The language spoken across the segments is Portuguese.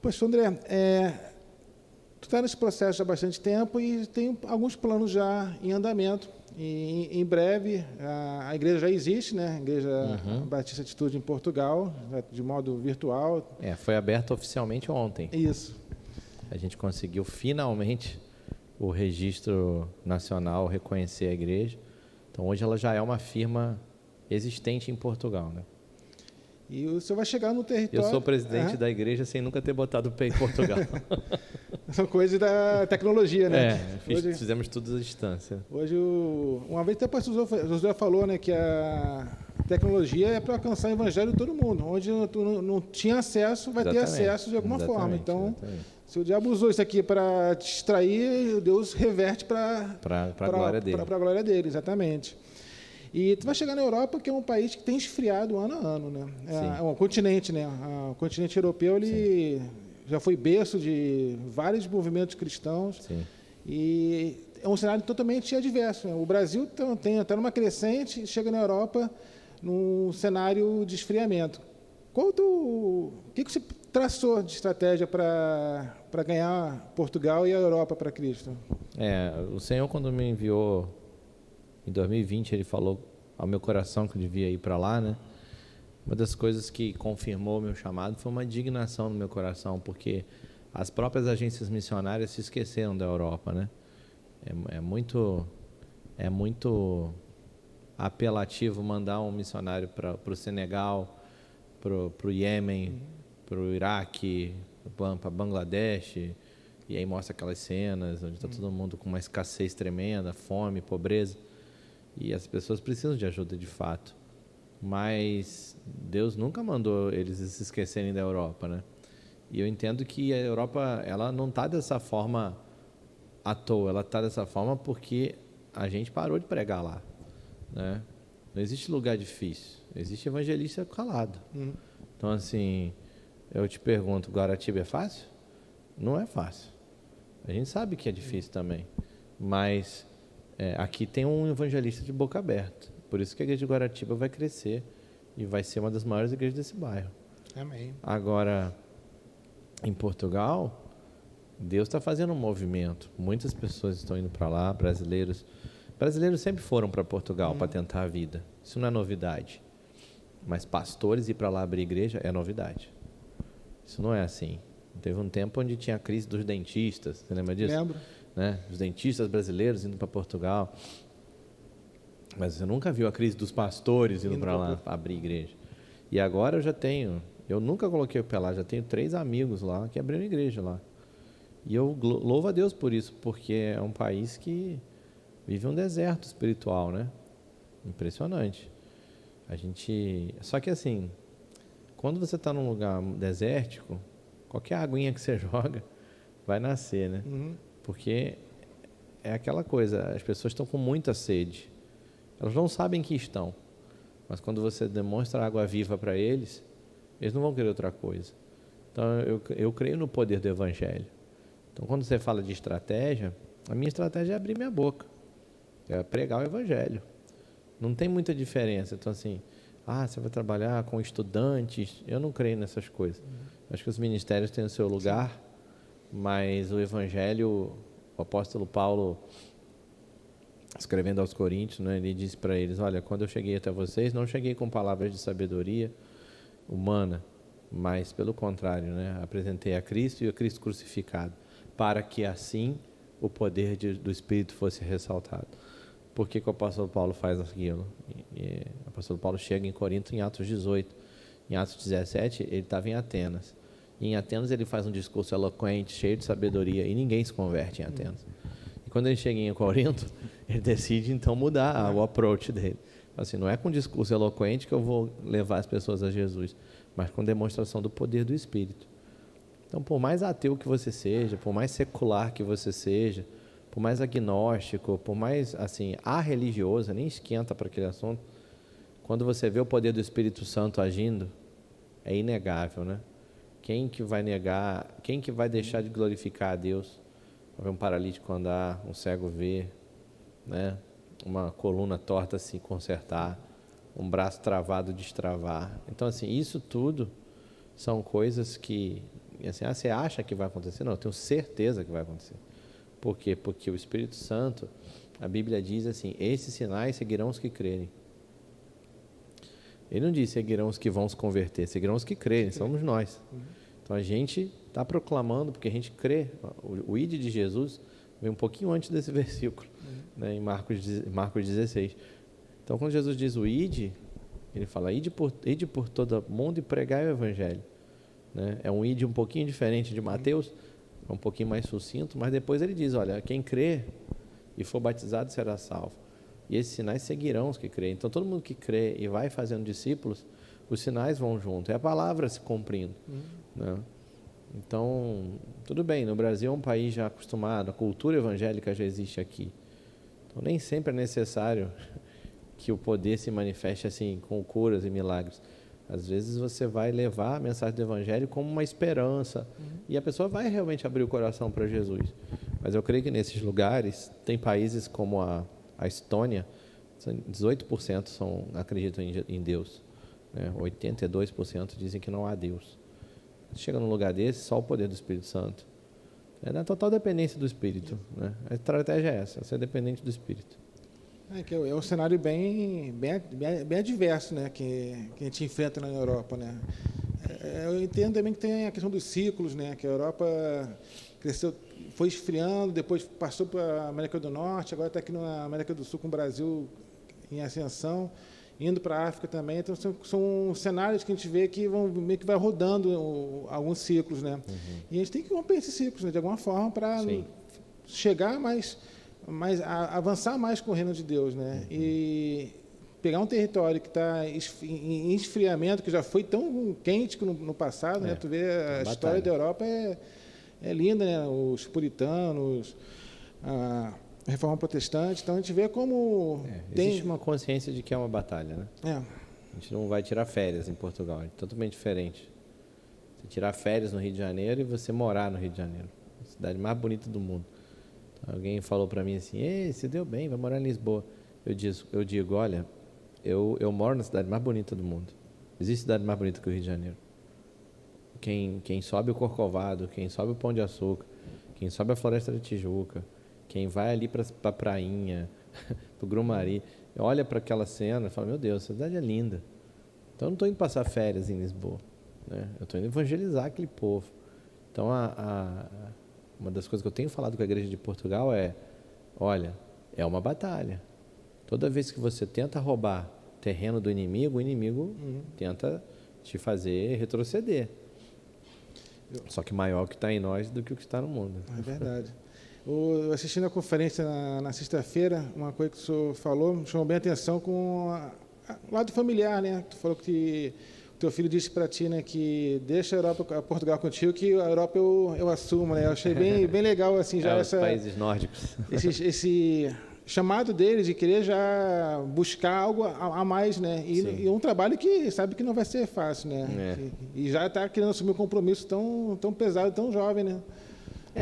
Poxa, André, tu está nesse processo já há bastante tempo e tem alguns planos já em andamento. E, em breve, a igreja já existe, né? A Igreja Batista Atitude em Portugal, de modo virtual. Foi aberta oficialmente ontem. Isso. A gente conseguiu finalmente o registro nacional reconhecer a igreja. Então, hoje ela já é uma firma existente em Portugal, né? E o senhor vai chegar no território... Eu sou presidente da igreja sem nunca ter botado o pé em Portugal. São coisas da tecnologia, né? Fizemos tudo à distância. Hoje, uma vez até o pastor Josué falou, né, que a tecnologia é para alcançar o evangelho de todo mundo. Onde tu não tinha acesso, vai ter acesso de alguma forma. Então, se o diabo usou isso aqui para distrair, Deus reverte para a glória dele. Para a glória dele, exatamente. E tu vai chegar na Europa, que é um país que tem esfriado ano a ano, né? É um continente, né? O continente europeu, ele já foi berço de vários movimentos cristãos. Sim. E é um cenário totalmente adverso, né? O Brasil está numa crescente e chega na Europa num cenário de esfriamento. O que você traçou de estratégia para ganhar Portugal e a Europa para Cristo? O Senhor, quando me enviou em 2020, ele falou ao meu coração que eu devia ir para lá, né? Uma das coisas que confirmou o meu chamado foi uma indignação no meu coração, porque as próprias agências missionárias se esqueceram da Europa, né? É muito apelativo mandar um missionário para o Senegal, para o Iêmen, para o Iraque, para Bangladesh, e aí mostra aquelas cenas onde está todo mundo com uma escassez tremenda, fome, pobreza, e as pessoas precisam de ajuda de fato. Mas Deus nunca mandou eles se esquecerem da Europa, né? E eu entendo que a Europa, ela não está dessa forma à toa, ela está dessa forma porque a gente parou de pregar lá, né? Não existe lugar difícil, existe evangelista calado. Então, assim, eu te pergunto, Guaratiba é fácil? Não é fácil. A gente sabe que é difícil também, mas aqui tem um evangelista de boca aberta. Por isso que a igreja de Guaratiba vai crescer e vai ser uma das maiores igrejas desse bairro. Amém. Agora, em Portugal, Deus está fazendo um movimento. Muitas pessoas estão indo para lá, brasileiros. Brasileiros sempre foram para Portugal para tentar a vida. Isso não é novidade. Mas pastores ir para lá abrir igreja é novidade. Isso não é assim. Teve um tempo onde tinha a crise dos dentistas. Você lembra disso? Lembro. Né? Os dentistas brasileiros indo para Portugal. Mas você nunca viu a crise dos pastores indo para lá abrir igreja. E agora eu nunca coloquei o pé lá, já tenho 3 amigos lá que abriram igreja lá. E eu louvo a Deus por isso, porque é um país que vive um deserto espiritual, né? Impressionante. Só que assim, quando você está num lugar desértico, qualquer aguinha que você joga vai nascer, né? Porque é aquela coisa, as pessoas estão com muita sede. Elas não sabem que estão, mas quando você demonstra água viva para eles, eles não vão querer outra coisa. Então, eu creio no poder do Evangelho. Então, quando você fala de estratégia, a minha estratégia é abrir minha boca, é pregar o Evangelho. Não tem muita diferença. Então, assim, você vai trabalhar com estudantes, eu não creio nessas coisas. Acho que os ministérios têm o seu lugar, mas o Evangelho, o apóstolo Paulo, escrevendo aos Coríntios, né, ele disse para eles: olha, quando eu cheguei até vocês, não cheguei com palavras de sabedoria humana, mas pelo contrário, né, apresentei a Cristo e o Cristo crucificado, para que assim o poder do Espírito fosse ressaltado. Por que o apóstolo Paulo faz aquilo? O apóstolo Paulo chega em Corinto em Atos 18. Em Atos 17, ele estava em Atenas. E em Atenas ele faz um discurso eloquente, cheio de sabedoria, e ninguém se converte em Atenas. Quando ele chega em Corinto, ele decide então mudar o approach dele. Assim, não é com discurso eloquente que eu vou levar as pessoas a Jesus, mas com demonstração do poder do Espírito. Então, por mais ateu que você seja, por mais secular que você seja, por mais agnóstico, por mais assim, religioso, nem esquenta para aquele assunto, quando você vê o poder do Espírito Santo agindo, é inegável, né? Quem que vai negar, quem que vai deixar de glorificar a Deus? Ver um paralítico andar, um cego ver, né? Uma coluna torta se consertar, um braço travado destravar. Então, assim, isso tudo são coisas que, assim, você acha que vai acontecer? Não, eu tenho certeza que vai acontecer. Por quê? Porque o Espírito Santo, a Bíblia diz assim, esses sinais seguirão os que crerem. Ele não diz seguirão os que vão se converter, seguirão os que crerem, somos nós. Então a gente está proclamando, porque a gente crê. O ide de Jesus vem um pouquinho antes desse versículo, né, em Marcos 16. Então quando Jesus diz o ide, ele fala, ide por todo mundo e pregai o evangelho. Né? É um ide um pouquinho diferente de Mateus, é um pouquinho mais sucinto, mas depois ele diz, olha, quem crê e for batizado será salvo. E esses sinais seguirão os que creem. Então, todo mundo que crê e vai fazendo discípulos, os sinais vão junto. É a palavra se cumprindo. Né? Então, tudo bem, no Brasil é um país já acostumado, a cultura evangélica já existe aqui. Então, nem sempre é necessário que o poder se manifeste assim, com curas e milagres. Às vezes você vai levar a mensagem do evangelho como uma esperança e a pessoa vai realmente abrir o coração para Jesus. Mas eu creio que nesses lugares, tem países como a Estônia, 18% acreditam em Deus, né? 82% dizem que não há Deus. Chega num lugar desse, só o poder do Espírito Santo. É na total dependência do Espírito. Né? A estratégia é essa, ser dependente do Espírito. É um cenário bem adverso, né, que a gente enfrenta na Europa, né. Eu entendo também que tem a questão dos ciclos, né, que a Europa cresceu, foi esfriando, depois passou para a América do Norte, agora está aqui na América do Sul com o Brasil em ascensão, indo para a África também. Então são cenários que a gente vê que vão meio que vai rodando alguns ciclos, né. E a gente tem que romper esses ciclos, né, de alguma forma para chegar avançar mais com o reino de Deus, né? E pegar um território que está em esfriamento, que já foi tão quente no passado, né? Tu vê a história da Europa é linda, né? Os puritanos, a reforma protestante, então a gente vê como existe uma consciência de que é uma batalha, né? A gente não vai tirar férias em Portugal, é totalmente diferente. Você tirar férias no Rio de Janeiro e você morar no Rio de Janeiro, a cidade mais bonita do mundo. Alguém falou para mim assim, ei, você deu bem, vai morar em Lisboa. Eu digo, olha, eu moro na cidade mais bonita do mundo. Existe cidade mais bonita que o Rio de Janeiro. Quem sobe o Corcovado, quem sobe o Pão de Açúcar, quem sobe a Floresta da Tijuca, quem vai ali para a Prainha, para o Grumari, olha para aquela cena e fala, meu Deus, essa cidade é linda. Então eu não estou indo passar férias em Lisboa. Né? Eu estou indo evangelizar aquele povo. Então uma das coisas que eu tenho falado com a igreja de Portugal é, olha, é uma batalha. Toda vez que você tenta roubar terreno do inimigo, o inimigo tenta te fazer retroceder. Só que maior o que está em nós do que o que está no mundo. É verdade. Assistindo a conferência na sexta-feira, uma coisa que o senhor falou me chamou bem a atenção com o lado familiar, né? Tu falou que teu filho disse para ti, né, que deixa a Europa, Portugal contigo, que a Europa eu assumo, né? Eu achei bem legal assim já os países nórdicos. Esse chamado dele de querer já buscar algo a mais, né? E um trabalho que sabe que não vai ser fácil, né? E já está querendo assumir um compromisso tão pesado, tão jovem, né?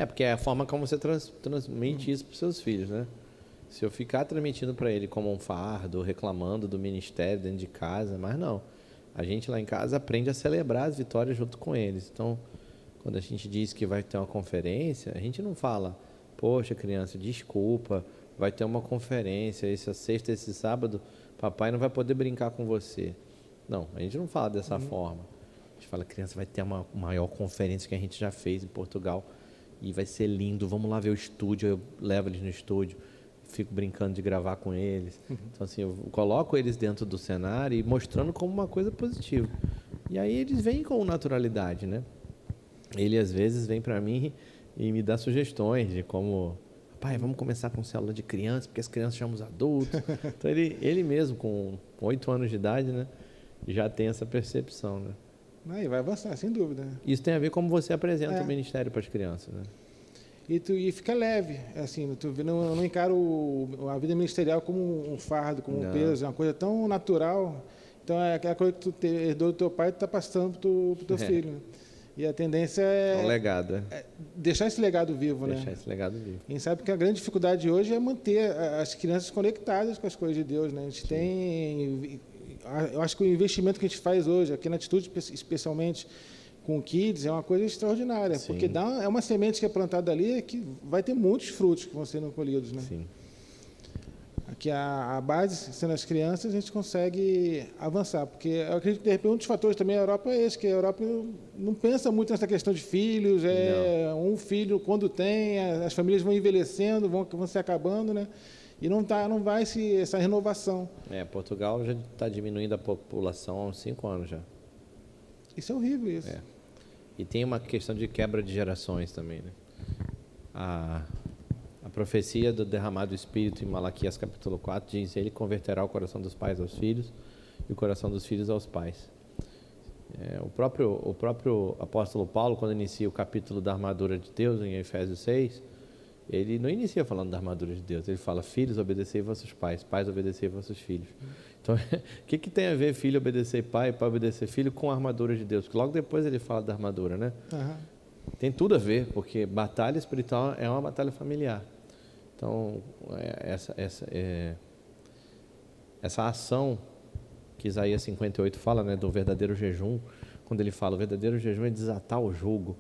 Porque é a forma como você transmite isso para os seus filhos, né? Se eu ficar transmitindo para ele como um fardo, reclamando do ministério dentro de casa, mas não. A gente lá em casa aprende a celebrar as vitórias junto com eles. Então, quando a gente diz que vai ter uma conferência, a gente não fala, poxa, criança, desculpa, vai ter uma conferência, essa sexta, esse sábado, papai não vai poder brincar com você. Não, a gente não fala dessa forma. A gente fala, criança, vai ter uma maior conferência que a gente já fez em Portugal e vai ser lindo, vamos lá ver o estúdio, eu levo eles no estúdio, fico brincando de gravar com eles. Então, assim, eu coloco eles dentro do cenário e mostrando como uma coisa positiva. E aí eles vêm com naturalidade, né? Ele, às vezes, vem para mim e me dá sugestões de como... Pai, vamos começar com célula de criança, porque as crianças chamam os adultos. Então, ele mesmo, com 8 anos de idade, né, já tem essa percepção, né? E vai avançar, sem dúvida. Isso tem a ver com como você apresenta o ministério para as crianças, né? E fica leve, assim, tu não encara a vida ministerial como um fardo, como um peso, é uma coisa tão natural. Então, é aquela coisa que tu herdou do teu pai, tu está passando pro teu filho, né? E a tendência é... um legado, deixar esse legado vivo, né? Deixar esse legado vivo. A gente sabe que a grande dificuldade hoje é manter as crianças conectadas com as coisas de Deus, né? A gente tem... Eu acho que o investimento que a gente faz hoje, aqui na Atitude especialmente, com kids, é uma coisa extraordinária, Sim. porque é uma semente que é plantada ali que vai ter muitos frutos que vão sendo colhidos, né? Sim. Aqui a base, sendo as crianças, a gente consegue avançar, porque eu acredito que, de repente, um dos fatores também da Europa é esse, que a Europa não pensa muito nessa questão de filhos, um filho quando tem, as famílias vão envelhecendo, vão se acabando, né? E não vai essa renovação. Portugal já está diminuindo a população há uns 5 anos já. Isso é horrível, isso. E tem uma questão de quebra de gerações também, né? A profecia do derramado Espírito em Malaquias capítulo 4 diz: ele converterá o coração dos pais aos filhos e o coração dos filhos aos pais. O próprio apóstolo Paulo, quando inicia o capítulo da armadura de Deus, em Efésios 6, ele não inicia falando da armadura de Deus, ele fala: filhos, obedecei vossos pais, pais, obedecei vossos filhos. Então, o que tem a ver filho obedecer pai, pai obedecer filho com a armadura de Deus? Porque logo depois ele fala da armadura, né? Uhum. Tem tudo a ver, porque batalha espiritual é uma batalha familiar. Então, essa ação que Isaías 58 fala, né, do verdadeiro jejum, quando ele fala: o verdadeiro jejum é desatar o jugo,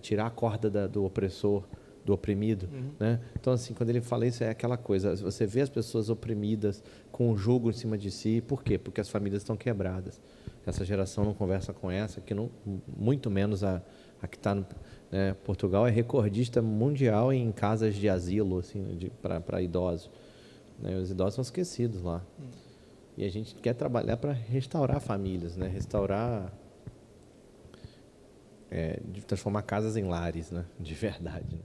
tirar a corda do opressor, do oprimido, né? Então, assim, quando ele fala isso, é aquela coisa, você vê as pessoas oprimidas com o jugo em cima de si. Por quê? Porque as famílias estão quebradas. Essa geração não conversa com essa, que não, muito menos a que está no... Portugal é recordista mundial em casas de asilo, assim, para idosos, né? Os idosos são esquecidos lá. E a gente quer trabalhar para restaurar famílias, né? De transformar casas em lares, né? De verdade, né?